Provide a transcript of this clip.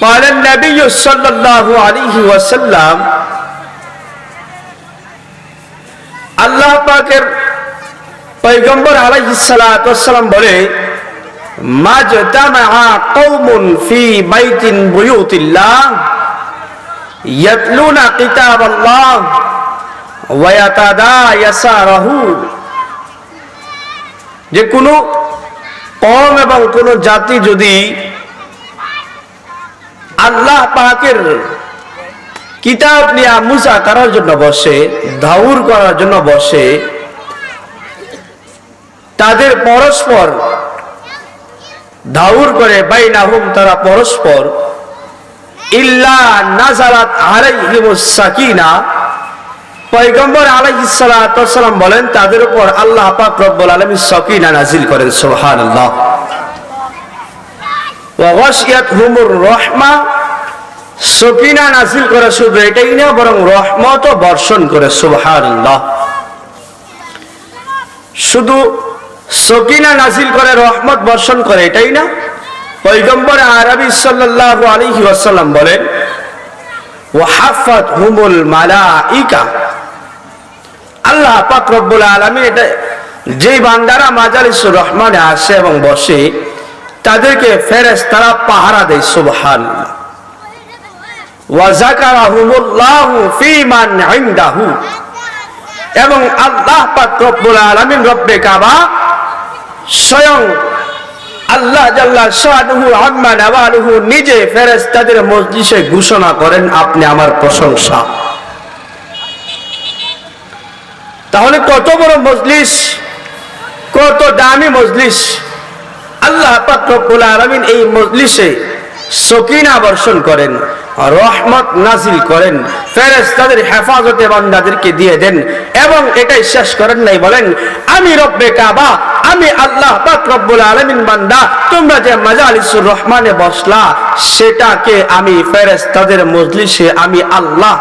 قال النبي صلى الله عليه وسلم আল্লাহ পাকের পয়গম্বর আলাইহিস সালাতু ওয়াস সালাম বলে মাজতামা কওমুন ফি বাইতিন বুয়ুতিল্লাহ ইয়াতলুনা কিতাবাল্লাহ ওয়া ইয়াতাদায়াসারাহু, যে কোনো কওম এবং কোন জাতি যদি আল্লাহ পাকের কিতাব নিয়ে মুসা করার জন্য বসে, দাউর করার জন্য বসে, তাদের পরস্পর দাউর করে বাইনাহুম, তারা পরস্পর ইল্লা নাজালাত আলাইহিমুস সাকিনা, পয়গম্বর আলাইহিস সালাতু ওয়াস সালাম বলেন তাদের উপর আল্লাহ পাক রব্বুল আলামিন সাকিনা নাজিল করেন। সুবহানাল্লাহ। ওয়া গাশিয়াতহুমুর রাহমা, সকিনা নাজিল করে শুধু এটাই না, বরং রহমতও বর্ষণ করে। সুবহানাল্লাহ। শুধু সকিনা নাজিল করে, রহমত বর্ষণ করে এটাই না, পয়গম্বর আরবি সাল্লাল্লাহু আলাইহি ওয়াসাল্লাম বলেন ওয়া হাফাতহুমুল মালাইকা, আল্লাহ পাক রব্বুল আলামিন এটা যে বান্দারা মাজালিসুর রহমানে আসে এবং বসে তাদেরকে ফেরেশতারা পাহারা দেয়। সুবহানাল্লাহ। ওয়া যাকারাহুমুল্লাহু ফীমান ইনদাহু, এবং আল্লাহ পাক রব্বুল আলামিন রব্বে কাবা স্বয়ং আল্লাহ জাল্লা শানুহু আম্মা নাওয়ালুহু নিজে ফেরেশতাদের মজলিসে ঘোষণা করেন আপনি আমার প্রশংসা। তাহলে কত বড় মজলিস, কত দামি মজলিস! আল্লাহ পাক রব্বুল আলামিন এই মজলিসে সকিনা বর্ষণ করেন, রহমত নাজিল করেন, ফেরেশতাদের হেফাজতে বান্দাদেরকে দিয়ে দেন। এবং এটাই শেষ করেন নাই, বলেন আমি রব্বে কাবা, আমি আল্লাহ পাক রব্বুল আলামিন বান্দা, তোমরা যে মাজালিসুর রহমানে বসলা সেটাকে আমি ফেরেশতাদের মজলিসে আমি আল্লাহ